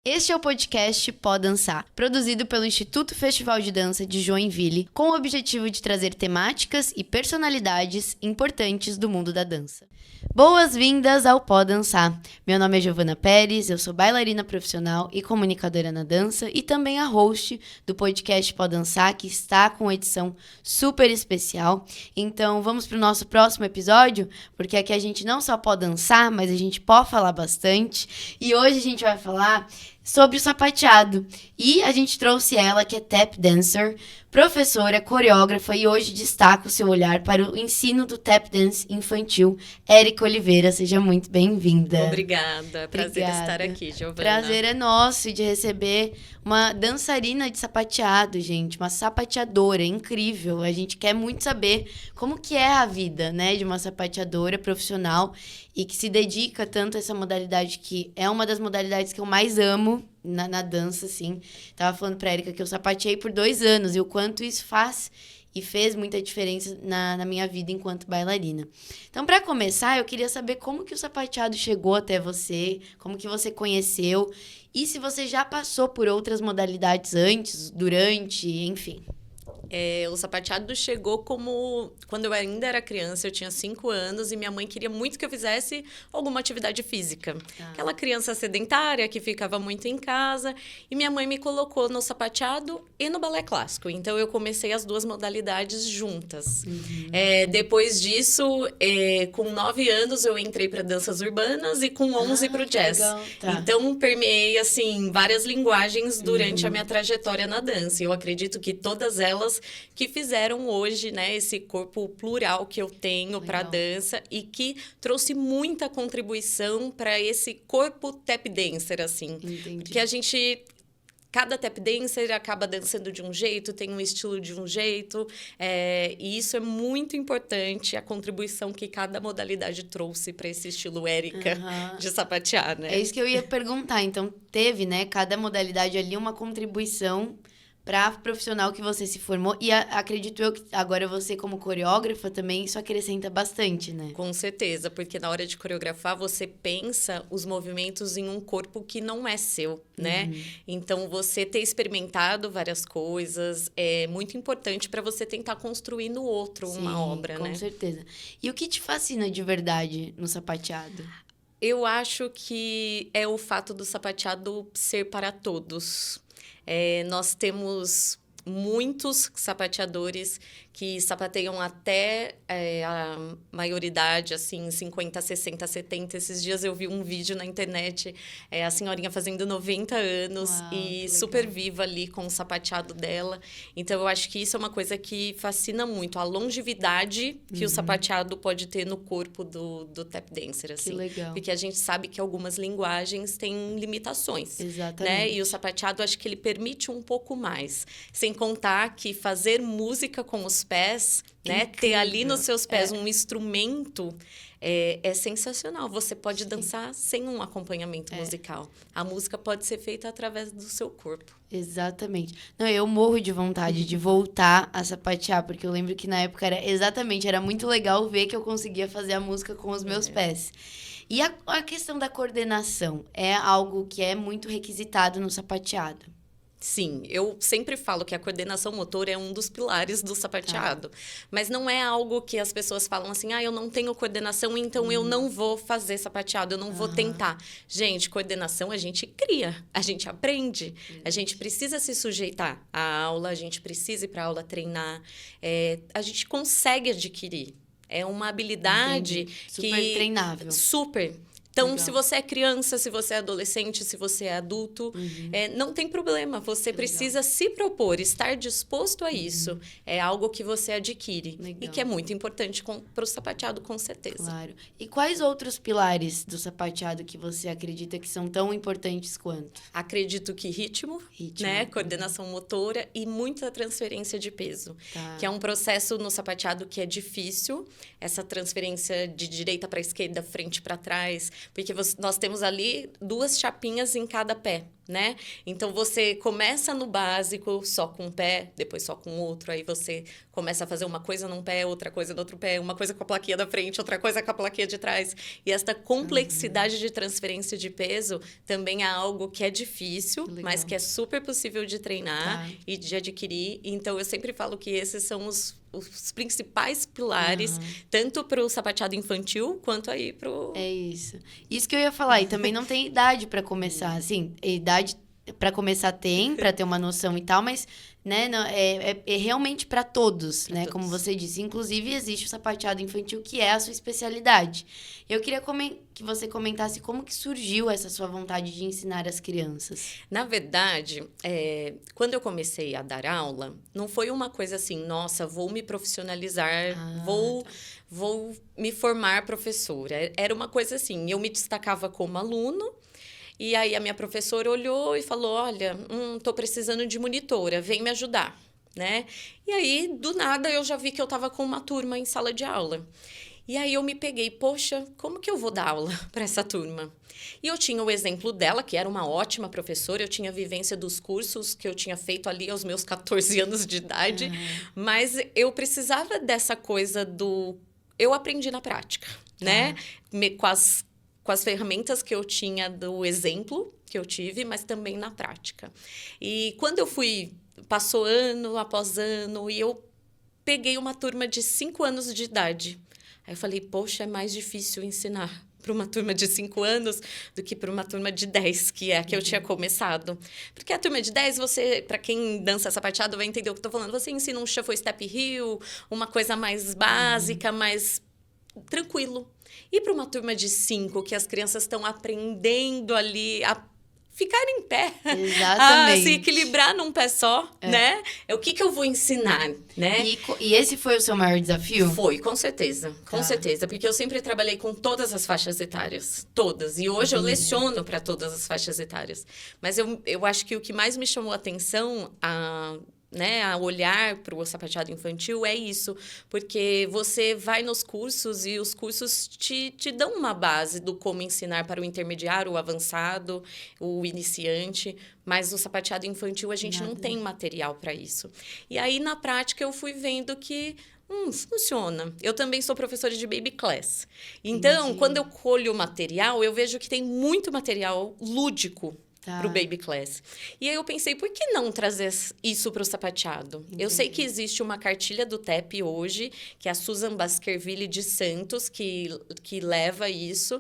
Este é o podcast Pode Dançar, produzido pelo Instituto Festival de Dança de Joinville, com o objetivo de trazer temáticas e personalidades importantes do mundo da dança. Boas-vindas ao Pode Dançar. Meu nome é Giovana Pérez, eu sou bailarina profissional e comunicadora na dança e também a host do podcast Pode Dançar, que está com edição super especial. Então vamos para o nosso próximo episódio, porque aqui a gente não só pode dançar, mas a gente pode falar bastante. E hoje a gente vai falar sobre o sapateado. E a gente trouxe ela, que é tap dancer, professora, coreógrafa, e hoje destaca o seu olhar para o ensino do tap dance infantil. Érica Oliveira, seja muito bem-vinda. Obrigada, prazer estar aqui, Giovana. Prazer é nosso de receber uma dançarina de sapateado, gente, uma sapateadora incrível. A gente quer muito saber como que é a vida, né, de uma sapateadora profissional e que se dedica tanto a essa modalidade, que é uma das modalidades que eu mais amo na dança, assim. Tava falando pra Érica que eu sapateei por 2 anos e o quanto isso faz e fez muita diferença na minha vida enquanto bailarina. Então, para começar, eu queria saber como que o sapateado chegou até você, como que você conheceu e se você já passou por outras modalidades antes, durante, enfim. O sapateado chegou como... Quando eu ainda era criança, eu tinha 5 anos e minha mãe queria muito que eu fizesse alguma atividade física. Aquela criança sedentária que ficava muito em casa. E minha mãe me colocou no sapateado e no balé clássico. Então, eu comecei as 2 modalidades juntas. Depois disso, com 9 anos, eu entrei para danças urbanas e com 11 para o jazz. Legal. Tá. Então, permeei, assim, várias linguagens durante a minha trajetória na dança. E eu acredito que todas elas que fizeram hoje, né, esse corpo plural que eu tenho para dança e que trouxe muita contribuição para esse corpo tap dancer, assim. Entendi. Porque a gente... Cada tap dancer acaba dançando de um jeito, tem um estilo de um jeito, e isso é muito importante, a contribuição que cada modalidade trouxe para esse estilo Érica de sapatear, né? É isso que eu ia perguntar. Então, teve, né, cada modalidade ali uma contribuição para a profissional que você se formou. E acredito eu que agora você, como coreógrafa, também isso acrescenta bastante, né? Com certeza, porque na hora de coreografar, você pensa os movimentos em um corpo que não é seu, né? Então, você ter experimentado várias coisas é muito importante para você tentar construir no outro uma obra, né? Com certeza. E o que te fascina de verdade no sapateado? Eu acho que é o fato do sapateado ser para todos. Nós temos muitos sapateadores que sapateiam até a maioridade, assim, 50, 60, 70. Esses dias eu vi um vídeo na internet, a senhorinha fazendo 90 anos. Uau, e super viva ali com o sapateado dela. Então, eu acho que isso é uma coisa que fascina muito, a longevidade que o sapateado pode ter no corpo do tap dancer, assim. Que legal. Porque a gente sabe que algumas linguagens têm limitações. Exatamente. Né? E o sapateado, acho que ele permite um pouco mais. Sem contar que fazer música com os pés, né? Ter ali nos seus pés um instrumento é sensacional. Você pode dançar sem um acompanhamento musical. A música pode ser feita através do seu corpo. Exatamente. Não, eu morro de vontade de voltar a sapatear, porque eu lembro que na época era muito legal ver que eu conseguia fazer a música com os meus pés. E a questão da coordenação é algo que é muito requisitado no sapateado. Sim, eu sempre falo que a coordenação motora é um dos pilares do sapateado. Mas não é algo que as pessoas falam assim, eu não tenho coordenação, então eu não vou fazer sapateado, eu não vou tentar. Gente, coordenação a gente cria, a gente aprende. A gente precisa se sujeitar à aula, a gente precisa ir para a aula treinar. A gente consegue adquirir. É uma habilidade super treinável. Super. Então, Legal. Se você é criança, se você é adolescente, se você é adulto, não tem problema. Você precisa se propor, estar disposto a isso. É algo que você adquire. Legal. E que é muito importante para o sapateado, com certeza. Claro. E quais outros pilares do sapateado que você acredita que são tão importantes quanto? Acredito que ritmo, né? Coordenação motora e muita transferência de peso. Tá. Que é um processo no sapateado que é difícil. Essa transferência de direita para esquerda, frente para trás. Porque nós temos ali 2 chapinhas em cada pé, né? Então, você começa no básico, só com um pé, depois só com o outro. Aí você começa a fazer uma coisa num pé, outra coisa no outro pé, uma coisa com a plaquinha da frente, outra coisa com a plaquinha de trás. E esta complexidade de transferência de peso também é algo que é difícil, mas que é super possível de treinar e de adquirir. Então, eu sempre falo que esses são os principais pilares, tanto para o sapateado infantil, quanto aí para o... É isso. Isso que eu ia falar. E também não tem idade para começar. Assim, idade para começar tem, para ter uma noção e tal, mas né, não, é realmente para todos, né? Como você disse. Inclusive, existe o sapateado infantil, que é a sua especialidade. Eu queria que você comentasse como que surgiu essa sua vontade de ensinar as crianças. Na verdade, quando eu comecei a dar aula, não foi uma coisa assim, nossa, vou me profissionalizar, vou me formar professora. Era uma coisa assim, eu me destacava como aluno. E aí, a minha professora olhou e falou, olha, tô precisando de monitora, vem me ajudar, né? E aí, do nada, eu já vi que eu estava com uma turma em sala de aula. E aí, eu me peguei, poxa, como que eu vou dar aula para essa turma? E eu tinha o exemplo dela, que era uma ótima professora, eu tinha a vivência dos cursos que eu tinha feito ali aos meus 14 anos de idade, mas eu precisava dessa coisa do... Eu aprendi na prática, né? Com as ferramentas que eu tinha do exemplo que eu tive, mas também na prática. E quando eu passou ano após ano, e eu peguei uma turma de 5 anos de idade. Aí eu falei, poxa, é mais difícil ensinar para uma turma de 5 anos do que para uma turma de 10, que é a que eu tinha começado. Porque a turma de 10, para quem dança sapateado, vai entender o que eu tô falando. Você ensina um shuffle step heel, uma coisa mais básica, mais tranquilo. E para uma turma de 5, que as crianças estão aprendendo ali a ficar em pé, a se equilibrar num pé só, né? O que eu vou ensinar, né? E esse foi o seu maior desafio? Foi, com certeza. Com certeza. Porque eu sempre trabalhei com todas as faixas etárias. Todas. E hoje eu leciono para todas as faixas etárias. Mas eu acho que o que mais me chamou a atenção, a olhar para o sapateado infantil é isso, porque você vai nos cursos e os cursos te dão uma base do como ensinar para o intermediário, o avançado, o iniciante, mas o sapateado infantil a gente não tem material para isso. E aí, na prática, eu fui vendo que funciona. Eu também sou professora de baby class. Então, quando eu colho o material, eu vejo que tem muito material lúdico para o baby class. E aí eu pensei, por que não trazer isso para o sapateado? Entendi. Eu sei que existe uma cartilha do TEP hoje, que é a Susan Baskerville de Santos, que leva isso.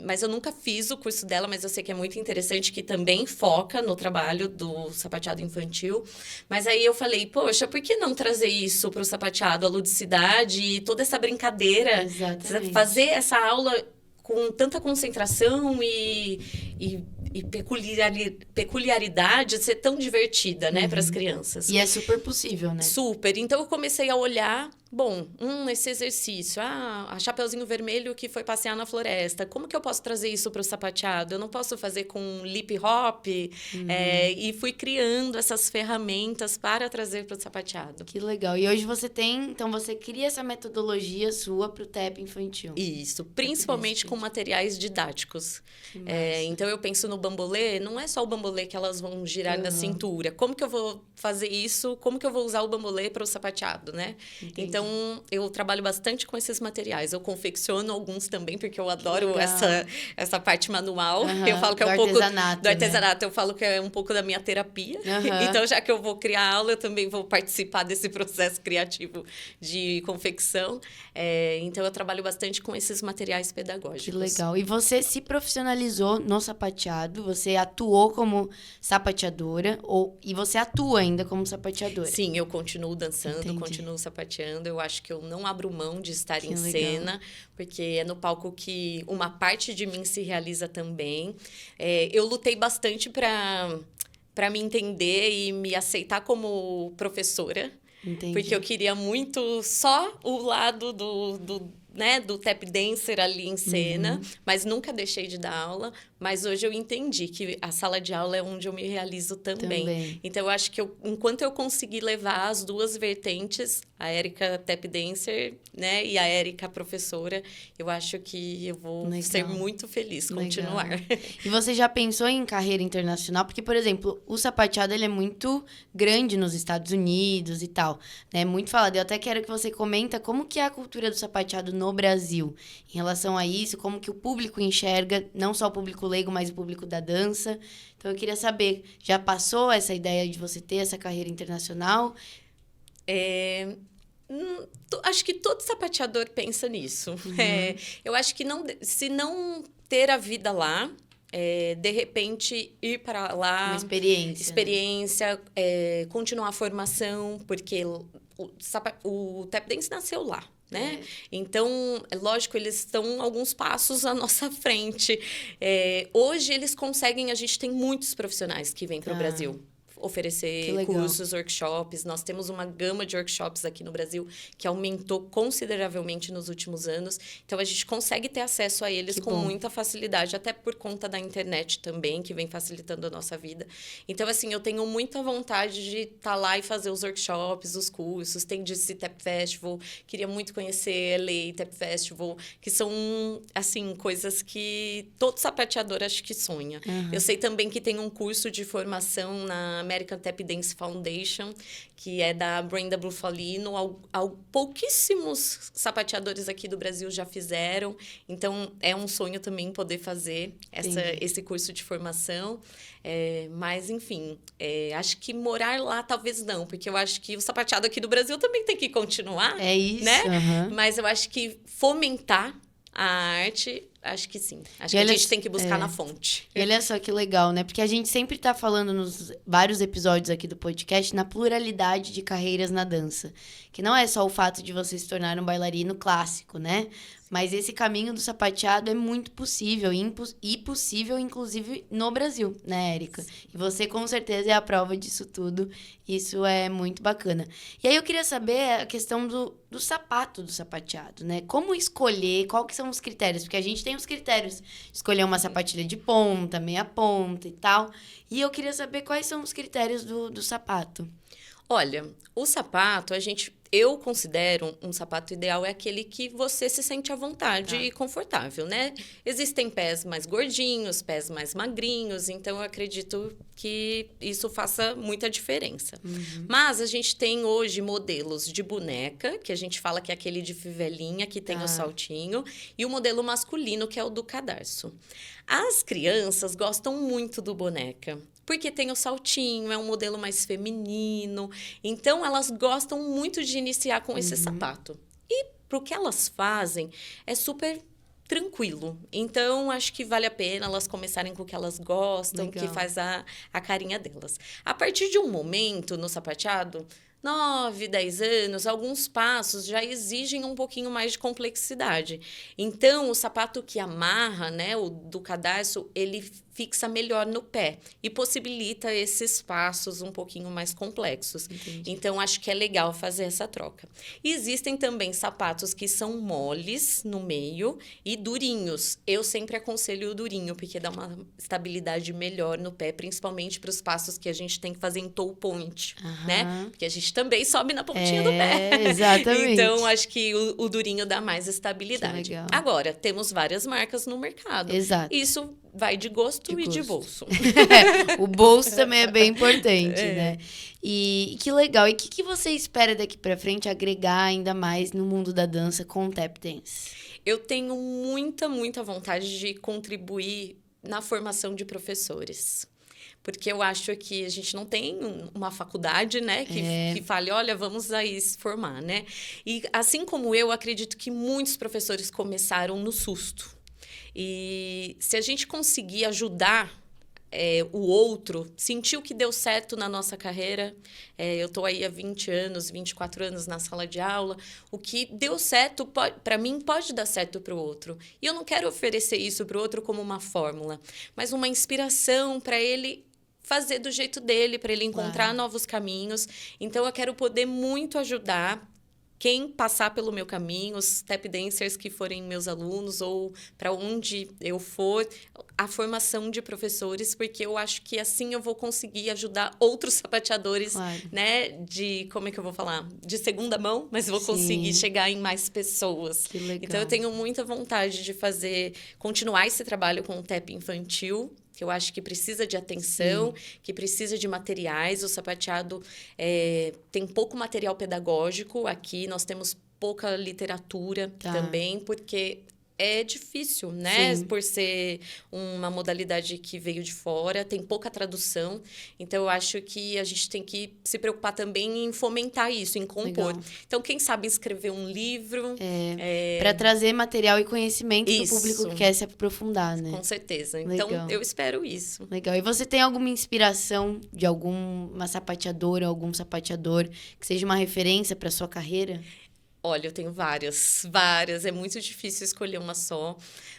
Mas eu nunca fiz o curso dela, mas eu sei que é muito interessante, que também foca no trabalho do sapateado infantil. Mas aí eu falei, poxa, por que não trazer isso para o sapateado? A ludicidade e toda essa brincadeira. Exatamente. Fazer essa aula com tanta concentração e peculiaridade, ser tão divertida, né, para as crianças. E é super possível, né? Super. Então, eu comecei a olhar, esse exercício, a Chapeuzinho Vermelho que foi passear na floresta, como que eu posso trazer isso para o sapateado? Eu não posso fazer com lip hop, e fui criando essas ferramentas para trazer para o sapateado. Que legal. E hoje você você cria essa metodologia sua para o TEP infantil. Isso, principalmente com materiais didáticos. Então, eu penso no bambolê, não é só o bambolê que elas vão girar na cintura. Como que eu vou fazer isso? Como que eu vou usar o bambolê para o sapateado, né? Entendi. Então, eu trabalho bastante com esses materiais. Eu confecciono alguns também, porque eu adoro essa parte manual. Eu falo que é um pouco do artesanato. Né? Eu falo que é um pouco da minha terapia. Então, já que eu vou criar aula, eu também vou participar desse processo criativo de confecção. Então, eu trabalho bastante com esses materiais pedagógicos. Que legal. E você se profissionalizou no sapateado? Você atuou como sapateadora? E você atua ainda como sapateadora? Sim, eu continuo dançando, continuo sapateando. Eu acho que eu não abro mão de estar em cena, porque é no palco que uma parte de mim se realiza também. Eu lutei bastante para me entender e me aceitar como professora. Entendi. Porque eu queria muito só o lado do tap dancer ali em cena, mas nunca deixei de dar aula, Mas hoje eu entendi que a sala de aula é onde eu me realizo também. Então, eu acho que enquanto eu conseguir levar as duas vertentes, a Érica tap dancer, né, e a Érica professora, eu acho que eu vou ser muito feliz continuar. E você já pensou em carreira internacional? Porque, por exemplo, o sapateado ele é muito grande nos Estados Unidos e tal, né? Muito falado. Eu até quero que você comenta como que é a cultura do sapateado no Brasil em relação a isso, como que o público enxerga, não só o público leigo, mas o público da dança. Então, eu queria saber, já passou essa ideia de você ter essa carreira internacional? Acho que todo sapateador pensa nisso. Eu acho que se não ter a vida lá, de repente ir para lá... Uma experiência. Continuar a formação, porque o tap dance nasceu lá. Né? Então, é lógico, eles estão alguns passos à nossa frente. Hoje, eles conseguem... A gente tem muitos profissionais que vêm para o Brasil oferecer cursos, workshops. Nós temos uma gama de workshops aqui no Brasil que aumentou consideravelmente nos últimos anos. Então, a gente consegue ter acesso a eles com muita facilidade, até por conta da internet também, que vem facilitando a nossa vida. Então, assim, eu tenho muita vontade de estar lá e fazer os workshops, os cursos. Tem DC Tap Festival, queria muito conhecer LA Tap Festival, que são, assim, coisas que todo sapateador acho que sonha. Eu sei também que tem um curso de formação na American Tap Dance Foundation, que é da Brenda Bufalino. Pouquíssimos sapateadores aqui do Brasil já fizeram. Então, é um sonho também poder fazer esse curso de formação. Mas, enfim, acho que morar lá talvez não, porque eu acho que o sapateado aqui do Brasil também tem que continuar. É isso. Né? Mas eu acho que fomentar a arte... Acho que sim. Acho que a gente tem que buscar na fonte. E olha só que legal, né? Porque a gente sempre tá falando nos vários episódios aqui do podcast na pluralidade de carreiras na dança. Que não é só o fato de você se tornar um bailarino clássico, né? Mas esse caminho do sapateado é muito possível e possível, inclusive, no Brasil, né, Érica? E você, com certeza, é a prova disso tudo. Isso é muito bacana. E aí, eu queria saber a questão do sapato do sapateado, né? Como escolher, quais que são os critérios? Porque a gente tem os critérios. Escolher uma sapatilha de ponta, meia ponta e tal. E eu queria saber quais são os critérios do sapato. Olha, o sapato, eu considero um sapato ideal é aquele que você se sente à vontade e confortável, né? Existem pés mais gordinhos, pés mais magrinhos, então eu acredito que isso faça muita diferença. Mas a gente tem hoje modelos de boneca, que a gente fala que é aquele de fivelinha, que tem o saltinho, e o modelo masculino, que é o do cadarço. As crianças gostam muito do boneca, porque tem o saltinho, é um modelo mais feminino. Então, elas gostam muito de iniciar com esse sapato. E pro que elas fazem, é super tranquilo. Então, acho que vale a pena elas começarem com o que elas gostam, que faz a carinha delas. A partir de um momento, no sapateado, 9, 10 anos, alguns passos já exigem um pouquinho mais de complexidade. Então, o sapato que amarra, né, o do cadarço, ele fixa melhor no pé e possibilita esses passos um pouquinho mais complexos. Entendi. Então, acho que é legal fazer essa troca. E existem também sapatos que são moles no meio e durinhos. Eu sempre aconselho o durinho, porque dá uma estabilidade melhor no pé, principalmente para os passos que a gente tem que fazer em toe point, né? Porque a gente também sobe na pontinha do pé. Exatamente. Então, acho que o durinho dá mais estabilidade. Que legal. Agora, temos várias marcas no mercado. Exato. Isso vai de gosto e de bolso. O bolso também é bem importante, né? E que legal. E o que você espera daqui pra frente agregar ainda mais no mundo da dança com o tap dance? Eu tenho muita vontade de contribuir na formação de professores. Porque eu acho que a gente não tem uma faculdade, né, que fale, olha, vamos aí se formar, né? E assim como eu acredito que muitos professores começaram no susto. E se a gente conseguir ajudar o outro, sentir o que deu certo na nossa carreira, eu estou aí há 20 anos, 24 anos na sala de aula, o que deu certo para mim pode dar certo para o outro. E eu não quero oferecer isso para o outro como uma fórmula, mas uma inspiração para ele fazer do jeito dele, para ele encontrar novos caminhos. Então, eu quero poder muito ajudar quem passar pelo meu caminho, os tap dancers que forem meus alunos ou para onde eu for, a formação de professores, porque eu acho que assim eu vou conseguir ajudar outros sapateadores, Claro. né, de, como é que eu vou falar? De segunda mão, mas vou Sim. conseguir chegar em mais pessoas. Que legal. Então eu tenho muita vontade de continuar esse trabalho com o tap infantil, que eu acho que precisa de atenção, que precisa de materiais. O sapateado tem pouco material pedagógico aqui, nós temos pouca literatura também, porque é difícil, né? Sim. Por ser uma modalidade que veio de fora, tem pouca tradução. Então, eu acho que a gente tem que se preocupar também em fomentar isso, em compor. Legal. Então, quem sabe escrever um livro... Para trazer material e conhecimento Isso. do público que quer se aprofundar, né? Com certeza. Legal. Então, eu espero isso. Legal. E você tem alguma inspiração de alguma sapateadora, algum sapateador que seja uma referência para sua carreira? Olha, eu tenho várias. É muito difícil escolher uma só.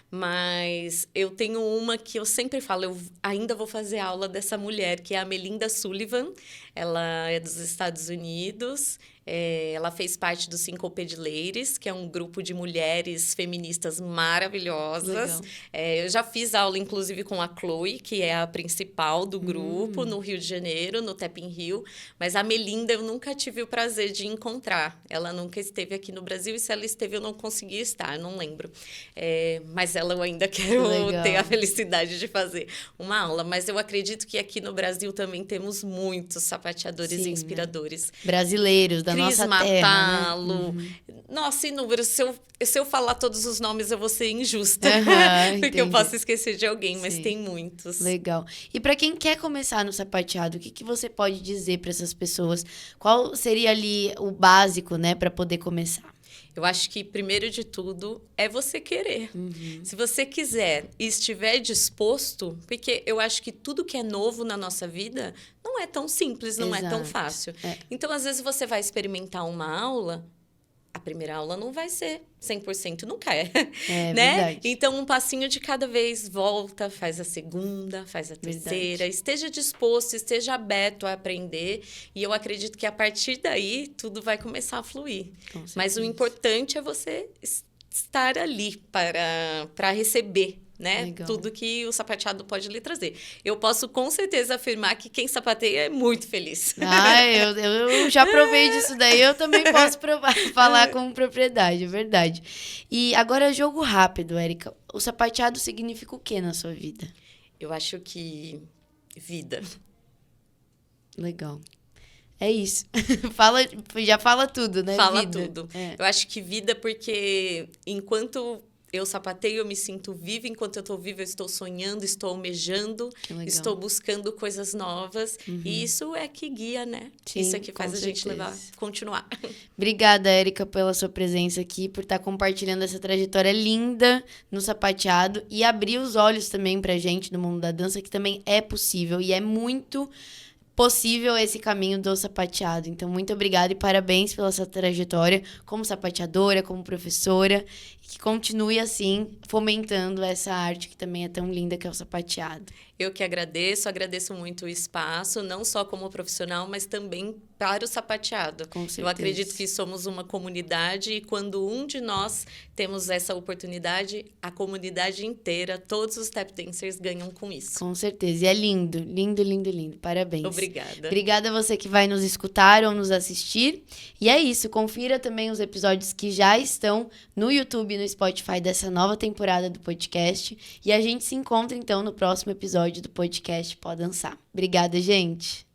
Mas eu tenho uma que eu sempre falo, eu ainda vou fazer aula dessa mulher, que é a Melinda Sullivan. Ela é dos Estados Unidos. Ela fez parte do Syncoped Ladies, que é um grupo de mulheres feministas maravilhosas. Eu já fiz aula, inclusive, com a Chloe, que é a principal do grupo, no Rio de Janeiro, no Tap in Rio. Mas a Melinda eu nunca tive o prazer de encontrar. Ela nunca esteve aqui no Brasil, e se ela esteve, eu não consegui estar, não lembro. Mas ela eu ainda quero ter a felicidade de fazer uma aula. Mas eu acredito que aqui no Brasil também temos muitos sapateadores inspiradores. Né? Brasileiros, da Cris nossa Matalo. terra, né? Nossa, inúmeros. Se eu falar todos os nomes, eu vou ser injusta. Porque eu posso esquecer de alguém, mas tem muitos. Legal. E para quem quer começar no sapateado, o que você pode dizer para essas pessoas? Qual seria ali o básico, né, para poder começar? Eu acho que, primeiro de tudo, é você querer. Se você quiser e estiver disposto, porque eu acho que tudo que é novo na nossa vida não é tão simples, não é tão fácil. Então, às vezes, você vai experimentar uma aula, a primeira aula não vai ser 100%, nunca é. Né? Verdade. Então, um passinho de cada vez, volta, faz a segunda, faz a terceira. Esteja disposto, esteja aberto a aprender. E eu acredito que, a partir daí, tudo vai começar a fluir. Mas o importante é você estar ali para receber, né? Tudo que o sapateado pode lhe trazer. Eu posso com certeza afirmar que quem sapateia é muito feliz. Eu já provei disso daí, eu também posso falar com propriedade, é verdade. E agora, jogo rápido, Érica. O sapateado significa o que na sua vida? Eu acho que vida. Legal. É isso. Já fala tudo, né? Fala vida. Tudo. Eu acho que vida porque enquanto eu sapateio, eu me sinto viva. Enquanto eu estou viva, eu estou sonhando, estou almejando, estou buscando coisas novas. E isso é que guia, né? Sim, isso é que faz a gente continuar. Obrigada, Érica, pela sua presença aqui, por estar compartilhando essa trajetória linda no sapateado e abrir os olhos também pra gente no mundo da dança, que também é possível e é muito possível esse caminho do sapateado. Então, muito obrigada e parabéns pela sua trajetória como sapateadora, como professora, e que continue assim, fomentando essa arte que também é tão linda, que é o sapateado. Eu que agradeço muito o espaço, não só como profissional, mas também para o sapateado. Com certeza. Eu acredito que somos uma comunidade e quando um de nós temos essa oportunidade, a comunidade inteira, todos os tap dancers ganham com isso. Com certeza. E é lindo, lindo, lindo, lindo. Parabéns. Obrigada. Obrigada a você que vai nos escutar ou nos assistir. E é isso, confira também os episódios que já estão no YouTube e no Spotify dessa nova temporada do podcast. E a gente se encontra, então, no próximo episódio do podcast Pode Dançar. Obrigada, gente!